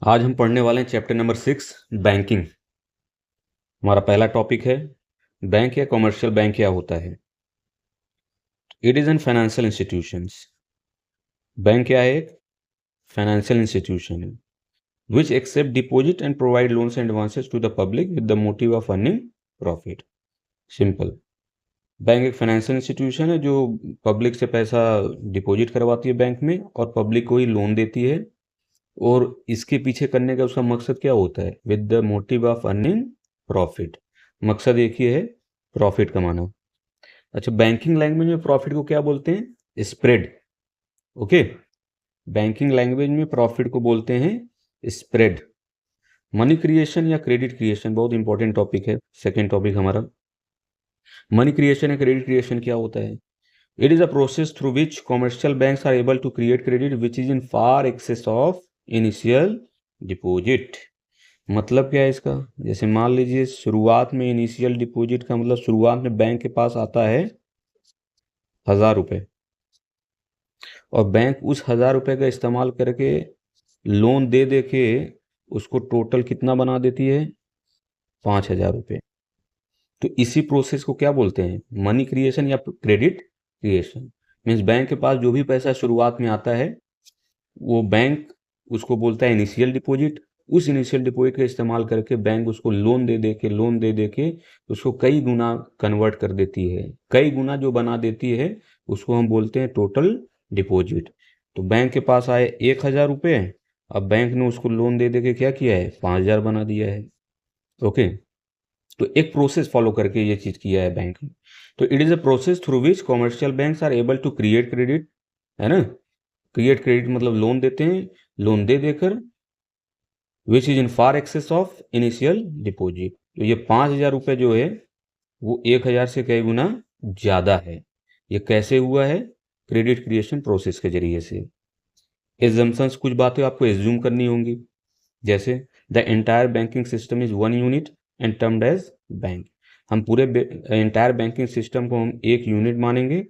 आज हम पढ़ने वाले हैं चैप्टर नंबर 6 बैंकिंग। हमारा पहला टॉपिक है बैंक या कॉमर्शियल बैंक क्या होता है। It is an financial institutions. Bank क्या है? एक फाइनेंशियल इंस्टीट्यूशन है which accept deposit and provide loans and advances to the public with the motive of earning profit. Simple. Bank एक फाइनेंशियल इंस्टीट्यूशन है जो पब्लिक से पैसा डिपॉजिट करवाती है बैंक में और पब्लिक को ही लोन देती है, और इसके पीछे करने का उसका मकसद क्या होता है? With the motive of earning profit. मकसद एक ही है, प्रॉफिट कमाना। अच्छा, बैंकिंग लैंग्वेज में प्रॉफिट को क्या बोलते हैं? स्प्रेड। ओके, बैंकिंग लैंग्वेज में प्रॉफिट को बोलते हैं स्प्रेड। मनी क्रिएशन या क्रेडिट क्रिएशन बहुत इंपॉर्टेंट टॉपिक है। सेकेंड टॉपिक हमारा मनी क्रिएशन या क्रेडिट क्रिएशन क्या होता है। It is a process through which commercial banks are able to create credit which is in far excess of initial deposit. मतलब क्या है इसका? जैसे मान लीजिए शुरुआत में इनिशियल डिपॉजिट का मतलब शुरुआत में बैंक के पास आता है 1,000 रुपये, और बैंक उस 1,000 रुपये का इस्तेमाल करके लोन दे दे के उसको टोटल कितना बना देती है? 5,000 रुपये। तो इसी प्रोसेस को क्या बोलते हैं? मनी क्रिएशन या क्रेडिट क्रिएशन। मीन्स बैंक के पास जो भी पैसा शुरुआत में आता है वो बैंक उसको बोलता है इनिशियल डिपॉजिट। उस इनिशियल डिपॉजिट का इस्तेमाल करके बैंक उसको लोन दे दे के उसको कई गुना कन्वर्ट कर देती है। कई गुना जो बना देती है उसको हम बोलते हैं टोटल डिपॉजिट। तो बैंक के पास आए 1,000 रुपये, अब बैंक ने उसको लोन दे के क्या किया है? 5,000 बना दिया है। ओके, तो एक प्रोसेस फॉलो करके ये चीज़ किया है बैंक ने। तो it is a process through which commercial banks are able to create credit, है ना। क्रिएट क्रेडिट मतलब लोन देते हैं, लोन दे देकर which is in far excess of initial deposit. तो ये 5,000 रुपये जो है वो 1,000 से कई गुना ज़्यादा है। ये कैसे हुआ है? क्रेडिट क्रिएशन प्रोसेस के जरिए से। एजम्पन्स, कुछ बातें आपको एज्यूम करनी होंगी, जैसे the entire banking system is one unit and termed as bank. हम पूरे एंटायर बैंकिंग सिस्टम को हम एक यूनिट मानेंगे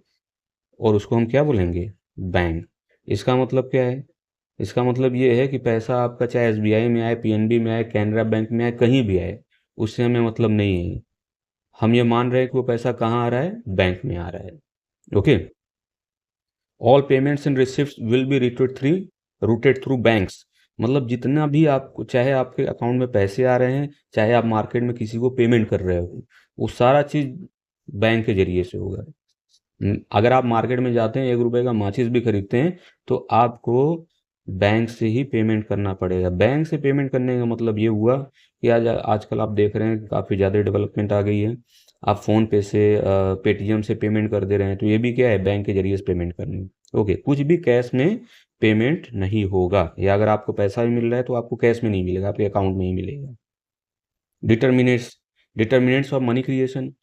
और उसको हम क्या बोलेंगे? बैंक। इसका मतलब क्या है? इसका मतलब ये है कि पैसा आपका चाहे एसबीआई में आए, पीएनबी में आए, कैनरा बैंक में आए, कहीं भी आए, उससे हमें मतलब नहीं है। हम ये मान रहे हैं कि वो पैसा कहाँ आ रहा है? बैंक में आ रहा है। Okay, all payments and receipts will be rooted through banks. मतलब जितना भी आपको, चाहे आपके अकाउंट में पैसे आ रहे हैं, चाहे आप मार्केट में किसी को पेमेंट कर रहे हो, वो सारा चीज़ बैंक के जरिए से होगा। अगर आप मार्केट में जाते हैं 1 रुपए का माचिस भी खरीदते हैं तो आपको बैंक से ही पेमेंट करना पड़ेगा। बैंक से पेमेंट करने का मतलब ये हुआ कि आजकल आप देख रहे हैं कि काफ़ी ज़्यादा डेवलपमेंट आ गई है। आप फ़ोन पे से, पेटीएम से पेमेंट कर दे रहे हैं, तो ये भी क्या है? बैंक के जरिए से पेमेंट करनी। ओके, कुछ भी कैश में पेमेंट नहीं होगा, या अगर आपको पैसा भी मिल रहा है तो आपको कैश में नहीं मिलेगा, आपके अकाउंट में ही मिलेगा। Determinates determinants of money creation.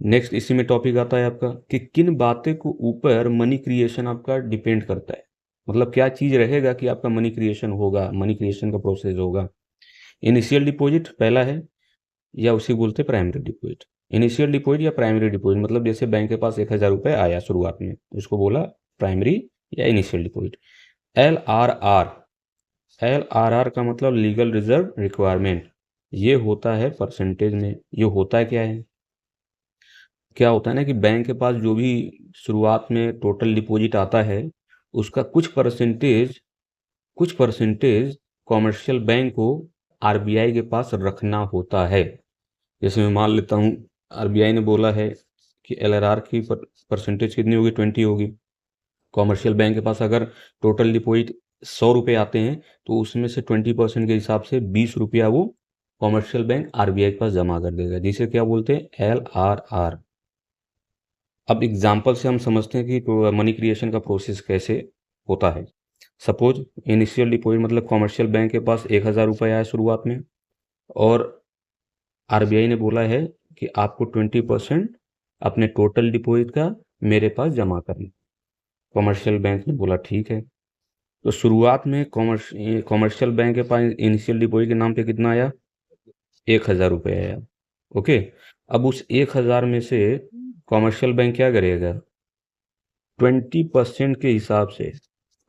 Next इसी में टॉपिक आता है आपका कि किन बातें को ऊपर मनी क्रिएशन आपका डिपेंड करता है। मतलब क्या चीज़ रहेगा कि आपका मनी क्रिएशन होगा, मनी क्रिएशन का प्रोसेस होगा। इनिशियल डिपॉजिट पहला है, या उसी बोलते प्राइमरी डिपॉजिट। इनिशियल डिपॉजिट या प्राइमरी डिपॉजिट मतलब जैसे बैंक के पास 1,000 रुपये आया शुरुआत में, उसको बोला प्राइमरी या initial deposit. L R R का मतलब लीगल रिजर्व रिक्वायरमेंट। ये होता है परसेंटेज में। ये होता है क्या है? क्या होता है ना कि बैंक के पास जो भी शुरुआत में टोटल डिपॉजिट आता है उसका कुछ परसेंटेज कॉमर्शियल बैंक को आरबीआई के पास रखना होता है। जैसे मैं मान लेता हूँ, आरबीआई ने बोला है कि एलआरआर की परसेंटेज कितनी होगी? 20 होगी। कॉमर्शियल बैंक के पास अगर टोटल डिपॉजिट 100 रुपये आते हैं तो उसमें से 20% के हिसाब से 20 रुपया वो कॉमर्शियल बैंक आरबीआई के पास जमा कर देगा, जिसे क्या बोलते हैं? एलआरआर। अब एग्जाम्पल से हम समझते हैं कि मनी क्रिएशन का प्रोसेस कैसे होता है। सपोज इनिशियल डिपॉजिट मतलब कॉमर्शियल बैंक के पास 1,000 रुपये आया शुरुआत में, और आरबीआई ने बोला है कि आपको 20% अपने टोटल डिपॉजिट का मेरे पास जमा करना। कॉमर्शियल बैंक ने बोला ठीक है। तो शुरुआत में कॉमर्शियल बैंक के पास इनिशियल डिपॉजिट के नाम पे कितना आया? 1,000 रुपये आया। ओके, अब उस 1,000 में से कॉमर्शियल बैंक क्या करेगा? 20% के हिसाब से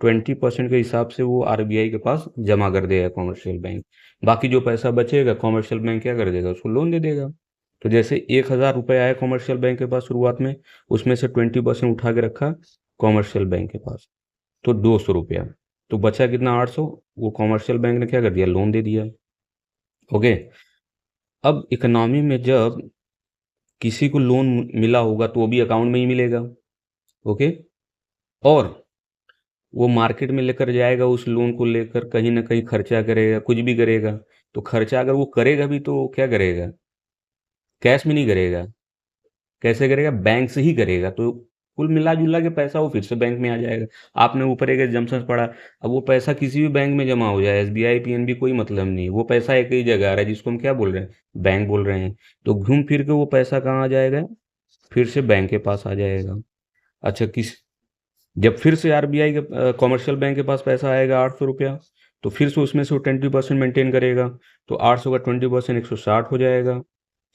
20% के हिसाब से वो आरबीआई के पास जमा कर देगा कॉमर्शियल बैंक। बाकी जो पैसा बचेगा कॉमर्शियल बैंक क्या कर देगा, उसको लोन दे देगा। तो जैसे 1,000 रुपये आया कॉमर्शियल बैंक के पास शुरुआत में, उसमें से 20% उठा के रखा कॉमर्शियल बैंक के पास, तो 200 रुपया, तो बचा कितना, 800। वो कॉमर्शियल बैंक ने क्या कर दिया, लोन दे दिया। ओके। अब इकोनॉमी में जब किसी को लोन मिला होगा तो वो भी अकाउंट में ही मिलेगा। ओके। और वो मार्केट में लेकर जाएगा, उस लोन को लेकर कहीं ना कहीं खर्चा करेगा, कुछ भी करेगा। तो खर्चा अगर वो करेगा भी तो क्या करेगा, कैश में नहीं करेगा, कैसे करेगा, बैंक से ही करेगा। तो कुल मिला जुला के पैसा वो फिर से बैंक में आ जाएगा। आपने ऊपर एक एग्जम्पशन पढ़ा, अब वो पैसा किसी भी बैंक में जमा हो जाए, एसबीआई पीएनबी, कोई मतलब नहीं है, वो पैसा एक ही जगह आ रहा है, जिसको हम क्या बोल रहे हैं, बैंक बोल रहे हैं। तो घूम फिर के वो पैसा कहाँ आ जाएगा, फिर से बैंक के पास आ जाएगा। अच्छा, जब फिर से आरबीआई के कॉमर्शियल बैंक के पास पैसा आएगा 800 रुपया, तो फिर से उसमें से वो 20% मेंटेन करेगा। तो 800 का 20% 160 हो जाएगा।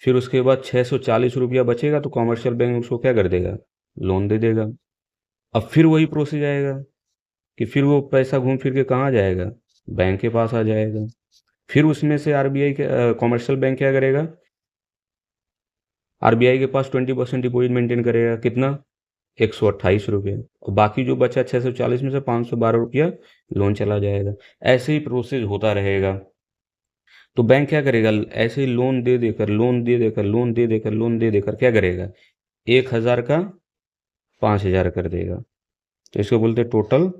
फिर उसके बाद 640 रुपया बचेगा, तो कॉमर्शियल बैंक उसको क्या कर देगा, लोन दे देगा। अब फिर वही प्रोसेस आएगा कि फिर वो पैसा घूम फिर के कहाँ जाएगा, बैंक के पास आ जाएगा। फिर उसमें से आरबीआई के कॉमर्शियल बैंक क्या करेगा, आरबीआई के पास 20% डिपॉजिट मेंटेन करेगा, कितना, 128 रुपये। और बाकी जो बचा 640 में से 512 रुपया लोन चला जाएगा। ऐसे ही प्रोसेस होता रहेगा। तो बैंक क्या करेगा, ऐसे ही लोन दे देकर, लोन दे देकर, लोन दे देकर, लोन दे देकर क्या करेगा, 1,000 का 5,000 कर देगा। तो इसको बोलते हैं टोटल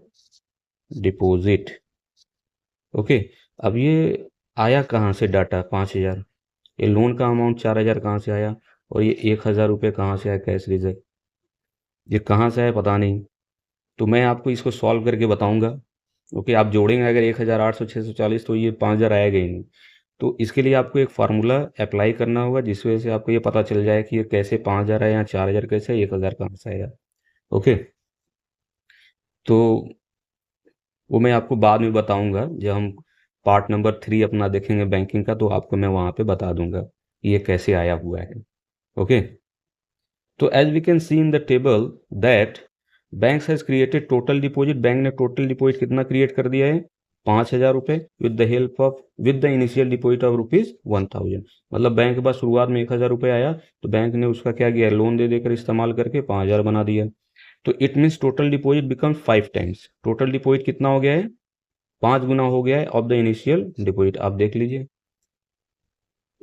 डिपॉजिट। ओके। अब ये आया कहाँ से डाटा 5,000, ये लोन का अमाउंट 4,000 कहाँ से आया, और ये 1,000 रुपये कहाँ से आया कैश रिजर्व, ये कहाँ से आया पता नहीं। तो मैं आपको इसको सॉल्व करके बताऊंगा। ओके। आप जोड़ेंगे अगर 1,800 640, तो ये 5,000 आएगा ही नहीं। तो इसके लिए आपको एक फार्मूला अप्लाई करना होगा, जिस वजह से आपको ये पता चल जाए कि ये कैसे 5,000 है या 4,000 कैसे है, 1,000 कहाँ से आएगा। ओके। तो वो मैं आपको बाद में बताऊंगा, जब हम पार्ट नंबर 3 अपना देखेंगे बैंकिंग का, तो आपको मैं वहाँ पे बता दूंगा कि ये कैसे आया हुआ है। ओके। तो as we can see in the table that banks has created total deposit, bank ने टोटल डिपॉजिट कितना क्रिएट कर दिया है, 5,000 रुपये, with the initial deposit of ₹1,000। मतलब बैंक के पास शुरुआत में 1,000 रुपये आया, तो बैंक ने उसका क्या किया, लोन दे देकर इस्तेमाल करके 5,000 बना दिया। तो it means total deposit becomes 5 times. Total deposit कितना हो गया है, 5 गुना हो गया है ऑफ द इनिशियल डिपॉजिट। आप देख लीजिए,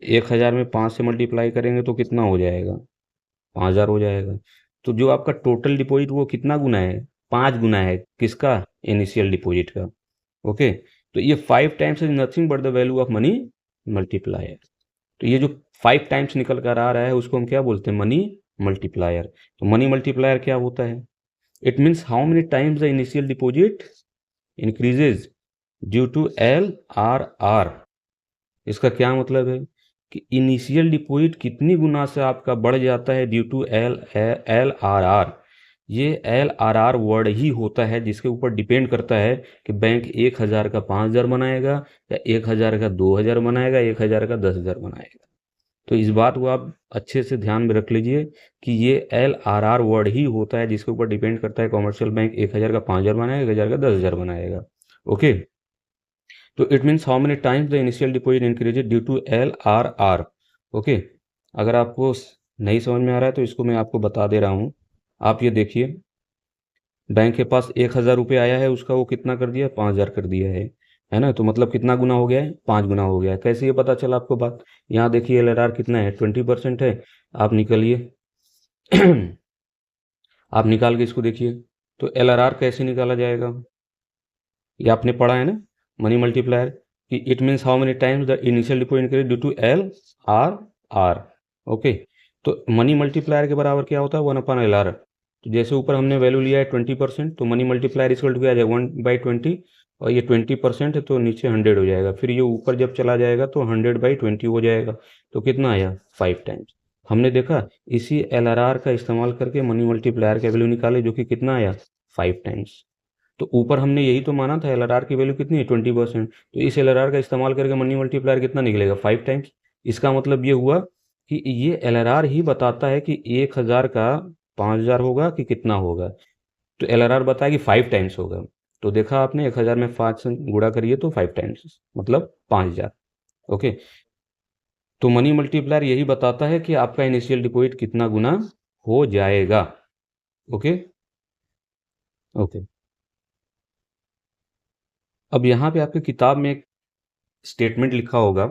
1,000 में 5 से मल्टीप्लाई करेंगे तो कितना हो जाएगा, 5,000 हो जाएगा। तो जो आपका टोटल डिपॉजिट वो कितना गुना है, 5 गुना है, किसका, इनिशियल डिपॉजिट का। ओके। तो ये 5 times is nothing but the value of money multiplier. तो ये जो 5 टाइम्स निकल कर आ रहा है, उसको हम क्या बोलते हैं, मनी मल्टीप्लायर। तो मनी मल्टीप्लायर क्या होता है, it means how many times the initial deposit increases due to LRR। इसका क्या मतलब है कि इनिशियल डिपॉजिट कितनी गुना से आपका बढ़ जाता है ड्यू टू LRR। ये LRR वर्ड ही होता है जिसके ऊपर डिपेंड करता है कि बैंक 1,000 का 5,000 बनाएगा, या 1,000 का 2,000 बनाएगा, 1,000 का 10,000 बनाएगा। तो इस बात को आप अच्छे से ध्यान में रख लीजिए कि ये LRR वर्ड ही होता है जिसके ऊपर डिपेंड करता है कॉमर्शियल बैंक 1,000 का 5,000 बनाएगा, 1,000 का 10,000 बनाएगा। ओके। तो it means how many times the initial deposit increase due to LRR। Okay. अगर आपको नहीं समझ में आ रहा है तो इसको मैं आपको बता दे रहा हूँ। आप ये देखिए, बैंक के पास 1,000 रुपये आया है, उसका वो कितना कर दिया, 5,000 कर दिया है ना। तो मतलब कितना गुना हो गया है, 5 गुना हो गया है। कैसे ये पता चला आपको बात, यहाँ देखिए LRR कितना है, 20% है। आप निकालिए आप निकाल के इसको देखिए। तो LRR कैसे निकाला जाएगा, ये आपने पढ़ा है ना, मनी मल्टीप्लायर, कि it means how many times the initial deposit increase due to LRR। Okay. तो मनी मल्टीप्लायर के बराबर क्या होता है, 1/LR। तो जैसे ऊपर हमने वैल्यू लिया है 20%, तो मनी मल्टीप्लायर इक्वल टू क्या आ जाएगा, 1/20। और ये 20% है तो नीचे 100 हो जाएगा। फिर ये ऊपर जब चला जाएगा तो 100/20 हो जाएगा। तो कितना आया, 5 टाइम्स। हमने देखा इसी LRR का इस्तेमाल करके मनी मल्टीप्लायर का वैल्यू निकाले, जो कि कितना आया, 5 टाइम्स। तो ऊपर हमने यही तो माना था LRR की वैल्यू कितनी है, 20%। तो इस LRR का इस्तेमाल करके मनी मल्टीप्लायर कितना निकलेगा, 5 टाइम्स। इसका मतलब ये हुआ कि ये LRR ही बताता है कि 1,000 का 5,000 होगा कि कितना होगा। तो LRR बताया कि 5 टाइम्स होगा। तो देखा आपने 1000 में 5 से गुणा करिए तो 5 टाइम्स मतलब 5000। ओके, तो मनी मल्टीप्लायर यही बताता है कि आपका इनिशियल डिपॉजिट कितना गुना हो जाएगा। ओके ओके, अब यहाँ पे आपके किताब में एक स्टेटमेंट लिखा होगा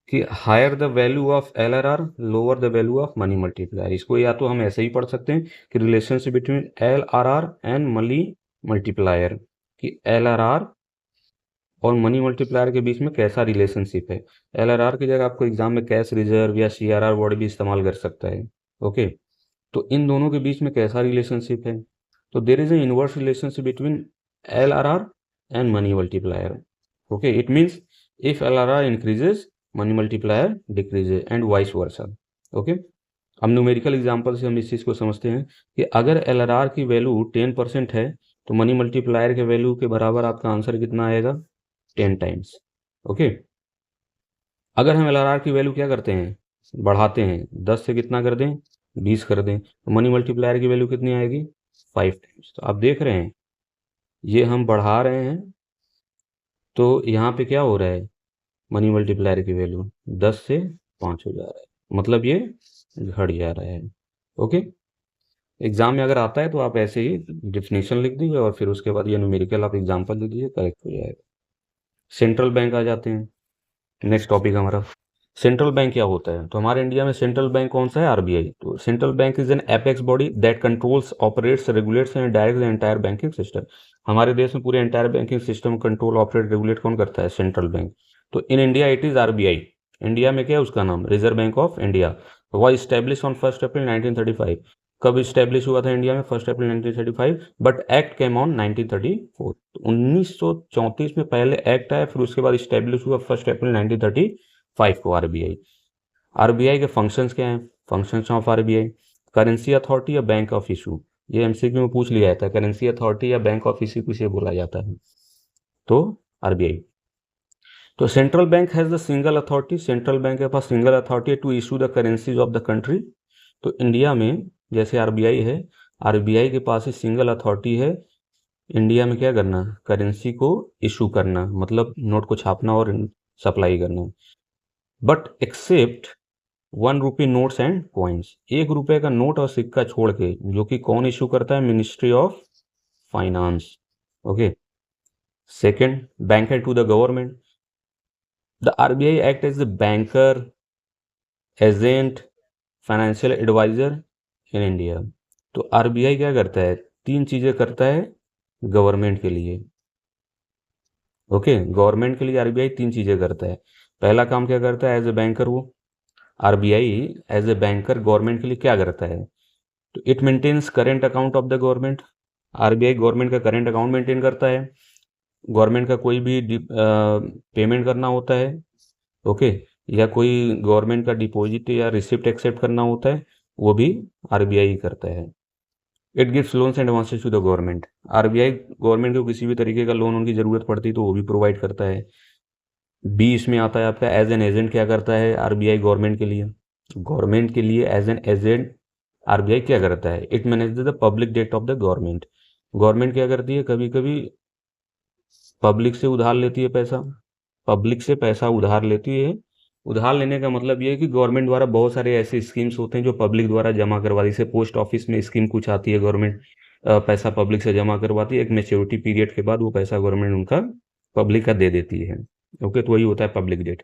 कि higher the value of LRR lower the value of money multiplier. इसको या तो हम ऐसे ही पढ़ सकते हैं कि relationship between LRR and money multiplier, कि LRR और मनी मल्टीप्लायर के बीच में कैसा रिलेशनशिप है। LRR की जगह आपको एग्जाम में कैश रिजर्व या CRR वर्ड भी इस्तेमाल कर सकता है। ओके, तो इन दोनों के बीच में कैसा रिलेशनशिप है, तो there is A inverse relationship between LRR and money multiplier. Okay, it means if LRR increases money multiplier decreases and vice versa. Okay, अब न्यूमेरिकल एग्जांपल से हम इस चीज़ को समझते हैं कि अगर LRR की वैल्यू 10% है तो मनी मल्टीप्लायर के वैल्यू के बराबर आपका आंसर कितना आएगा, 10 टाइम्स। ओके, अगर हम LRR की वैल्यू क्या करते हैं, बढ़ाते हैं, 10 से कितना कर दें, 20 कर दें, तो मनी मल्टीप्लायर की वैल्यू कितनी आएगी, 5 टाइम्स। तो आप देख रहे हैं ये हम बढ़ा रहे हैं तो यहाँ पे क्या हो रहा है, मनी मल्टीप्लायर की वैल्यू 10 से 5 हो जा रहा है, मतलब ये घट जा रहा है। ओके, एग्जाम में अगर आता है तो आप ऐसे ही डिफिनेशन लिख दीजिए और फिर उसके बाद ये न्यूमेरिकल आप एग्जाम्पल दे दीजिए, करेक्ट हो जाएगा। सेंट्रल बैंक आ जाते हैं, नेक्स्ट टॉपिक हमारा सेंट्रल बैंक क्या होता है। तो हमारे इंडिया में सेंट्रल बैंक कौन सा है, RBI। तो central bank is an apex body that controls, operates, regulates and directs the entire banking system. हमारे देश में पूरे entire banking system control, operate, regulate कौन करता है, सेंट्रल बैंक। तो in India it is RBI। India में क्या है उसका नाम, reserve bank of India. Was establish on 1 अप्रैल 1935। कब स्टैब्लिश हुआ था इंडिया में, 1 अप्रैल 1935, बट एक्ट केम ऑन 1934। 1934 में पहले एक्ट आया, फिर उसके बाद स्टैब्लिश हुआ 1 अप्रैल 1935 को RBI। RBI के फंक्शंस क्या हैं, functions of RBI, currency authority या बैंक ऑफ इशू। ये MCQ में पूछ लिया जाता है, करेंसी अथॉरिटी या बैंक ऑफ इशू किसे बोला जाता है, तो RBI। तो central bank has the single authority, central bank के पास single authority to issue the currencies of the country. तो इंडिया में जैसे RBI है, RBI के पास ही सिंगल अथॉरिटी है इंडिया में क्या करना, करेंसी को इशू करना, मतलब नोट को छापना और सप्लाई करना। But except 1 rupee notes and coins, 1 रुपए का नोट और सिक्का छोड़ के, जो कि कौन इशू करता है, ministry of finance. Okay, second, banker to the government. The RBI act as the banker, agent, financial adviser in India. तो RBI क्या करता है, 3 चीजें करता है गवर्नमेंट के लिए। ओके, गवर्नमेंट के लिए RBI 3 चीजें करता है। पहला काम क्या करता है, एज ए बैंकर, वो RBI as a banker government के लिए क्या करता है, तो it maintains current account of the government. RBI government का करेंट अकाउंट मेंटेन करता है। गवर्नमेंट का कोई भी पेमेंट करना होता है, ओके, या कोई गवर्नमेंट का डिपॉजिट या रिसिप्ट एक्सेप्ट करना होता है, वो भी RBI ही करता है। It gives loans and advances to the government. RBI गवर्नमेंट को किसी भी तरीके का लोन उनकी ज़रूरत पड़ती है तो वो भी प्रोवाइड करता है। बी इसमें आता है आपका एज एन एजेंट, क्या करता है RBI गवर्नमेंट के लिए, गवर्नमेंट के लिए एज एन एजेंट RBI क्या करता है, it manage the public debt of the government. Government क्या करती है, कभी कभी पब्लिक से उधार लेती है पैसा, पब्लिक से पैसा उधार लेती है। उधार लेने का मतलब ये है कि गवर्नमेंट द्वारा बहुत सारे ऐसे स्कीम्स होते हैं जो पब्लिक द्वारा जमा करवाती है। जैसे पोस्ट ऑफिस में स्कीम कुछ आती है, गवर्नमेंट पैसा पब्लिक से जमा करवाती है, एक मेच्योरिटी पीरियड के बाद वो पैसा गवर्नमेंट उनका पब्लिक का दे देती है। ओके, तो वही होता है पब्लिक डेट।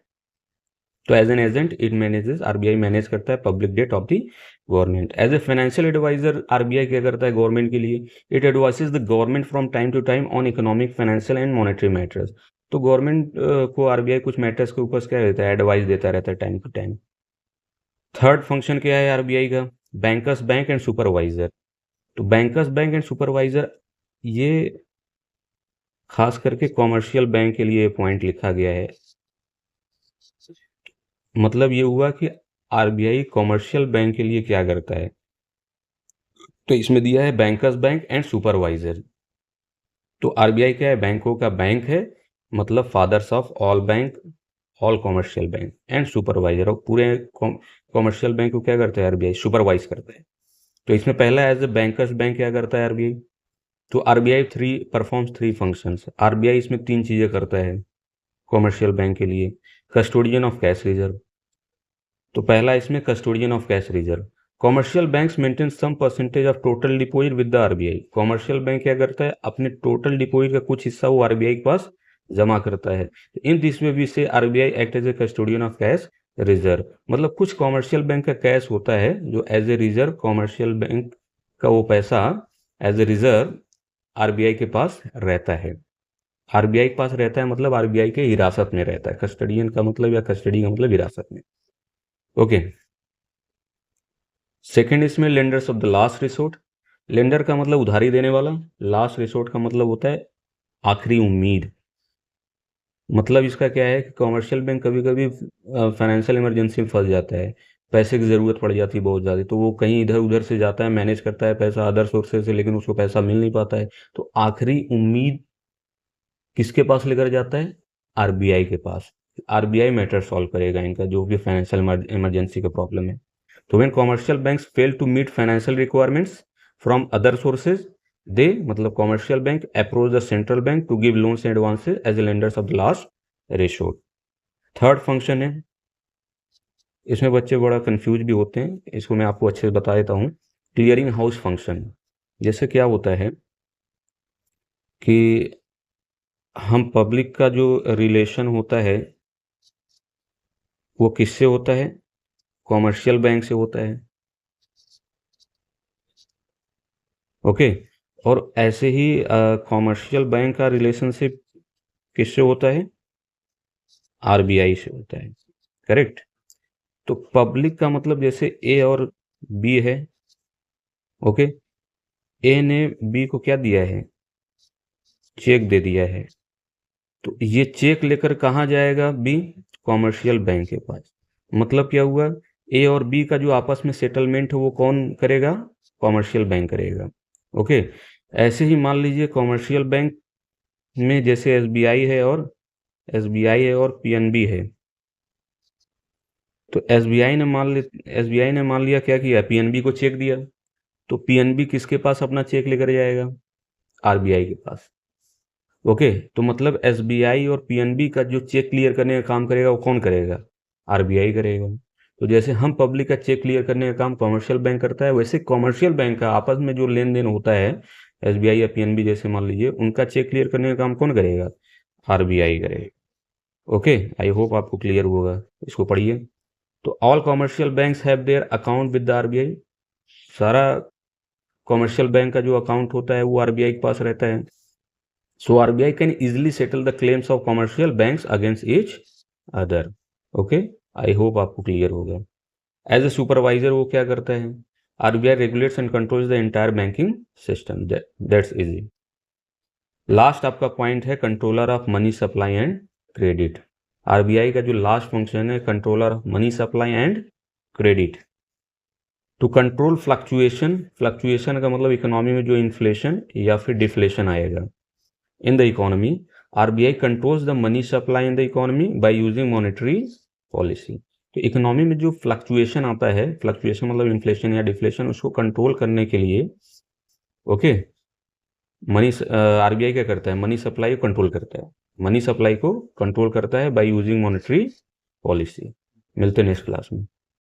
तो as an agent it manages, RBI manage करता है public debt of the government. As a financial adviser RBI क्या करता है गवर्नमेंट के लिए, it advises the government from time to time on economic, financial and monetary matters. तो government को RBI कुछ मैटर्स के ऊपर क्या देता है, एडवाइस देता रहता है time to time. Third function क्या है RBI का, बैंकर्स बैंक एंड सुपरवाइजर। तो बैंकर्स बैंक एंड सुपरवाइजर ये खास करके कॉमर्शियल बैंक के लिए पॉइंट लिखा गया है। मतलब ये हुआ कि RBI कॉमर्शियल बैंक के लिए क्या करता है, तो इसमें दिया है बैंकर्स बैंक एंड सुपरवाइजर। तो RBI क्या है, बैंकों का बैंक है, मतलब fathers of all bank, all commercial bank and supervisor, और पूरे कॉमर्शियल बैंक को क्या करता है RBI, सुपरवाइज करता है। तो इसमें पहला एज ए बैंकर्स बैंक क्या करता है RBI, तो आरबीआई परफॉर्म्स 3 फंक्शंस। आरबीआई इसमें 3 चीज़ें करता है कॉमर्शियल बैंक के लिए। कस्टोडियन ऑफ कैश रिजर्व, तो पहला इसमें custodian of cash reserve. Commercial banks maintain some percentage of total deposit with the RBI. Commercial bank क्या करता है, अपने टोटल डिपॉजिट का कुछ हिस्सा वो आरबीआई के पास जमा करता है। In this way we say RBI act as a custodian of cash reserve. मतलब कुछ कॉमर्शियल बैंक का कैश होता है जो as a reserve, commercial bank का वो पैसा एज ए रिजर्व आरबीआई के पास रहता है। आरबीआई के पास रहता है मतलब आरबीआई के हिरासत में रहता है। कस्टडियन का मतलब या कस्टडी का मतलब हिरासत में। ओके। सेकेंड इसमें lenders of the last resort. Lender का मतलब उधारी देने वाला, लास्ट रिसोर्ट का मतलब होता है आखिरी उम्मीद। मतलब इसका क्या है कि कॉमर्शियल बैंक कभी कभी फाइनेंशियल इमरजेंसी में फंस जाता है, पैसे की ज़रूरत पड़ जाती है बहुत ज़्यादा, तो वो कहीं इधर उधर से जाता है, मैनेज करता है पैसा अदर सोर्सेज से, लेकिन उसको पैसा मिल नहीं पाता है। तो आखिरी उम्मीद किसके पास लेकर जाता है, आरबीआई के पास। आरबीआई मैटर सॉल्व करेगा इनका जो भी फाइनेंशियल इमरजेंसी का प्रॉब्लम है। तो when commercial banks fail to meet financial requirements from other sources, they मतलब commercial bank approach the central bank to give loans and advances as a lenders of the last resort. Third function है, इसमें बच्चे बड़ा confuse भी होते हैं, इसको मैं आपको अच्छे से बता देता हूँ। Clearing house function. जैसे क्या होता है कि हम पब्लिक का जो रिलेशन होता है वो किससे होता है, कॉमर्शियल बैंक से होता है। ओके। और ऐसे ही कॉमर्शियल बैंक का रिलेशनशिप किससे होता है, आरबीआई से होता है। करेक्ट। तो पब्लिक का मतलब जैसे ए और बी है। ओके। ए ने बी को क्या दिया है, चेक दे दिया है। तो ये चेक लेकर कहाँ जाएगा, बी कॉमर्शियल बैंक के पास। मतलब क्या हुआ, ए और बी का जो आपस में सेटलमेंट है वो कौन करेगा, कॉमर्शियल बैंक करेगा। ओके। ऐसे ही मान लीजिए कॉमर्शियल बैंक में जैसे एसबीआई है और पीएनबी है। तो एसबीआई ने मान लिया क्या किया, पीएनबी को चेक दिया। तो पीएनबी किसके पास अपना चेक लेकर जाएगा, आरबीआई के पास। ओके। तो मतलब एसबीआई और पीएनबी का जो चेक क्लियर करने का काम करेगा वो कौन करेगा, आरबीआई करेगा। तो जैसे हम पब्लिक का चेक क्लियर करने का काम कॉमर्शियल बैंक करता है, वैसे कॉमर्शियल बैंक का आपस में जो लेन देन होता है एसबीआई या पीएनबी जैसे मान लीजिए, उनका चेक क्लियर करने का काम कौन करेगा, आरबीआई करेगा। ओके। आई होप आपको क्लियर होगा। इसको पढ़िए। तो all commercial banks have their account with the RBI. सारा कॉमर्शियल बैंक का जो अकाउंट होता है वो आरबीआई के पास रहता है। So RBI can easily settle the claims of commercial banks against each other. Okay, I hope आपको क्लियर होगा। एज ए सुपरवाइजर वो क्या करता है, RBI regulates and controls the entire banking system. That's easy. Last आपका point है controller of money supply and credit. RBI का जो लास्ट फंक्शन है controller of money supply and credit. To control fluctuation का मतलब इकोनॉमी में जो inflation या फिर डिफ्लेशन आएगा in the economy, RBI controls the money supply in the economy by using monetary policy. तो इकोनॉमी में जो फ्लक्चुएशन आता है, फ्लक्चुएशन मतलब इन्फ्लेशन या डिफ्लेशन, उसको कंट्रोल करने के लिए ओके आरबीआई क्या करता है, मनी सप्लाई को कंट्रोल करता है। मनी सप्लाई को कंट्रोल करता है बाय यूजिंग मॉनेटरी पॉलिसी। मिलते हैं नेक्स्ट क्लास में।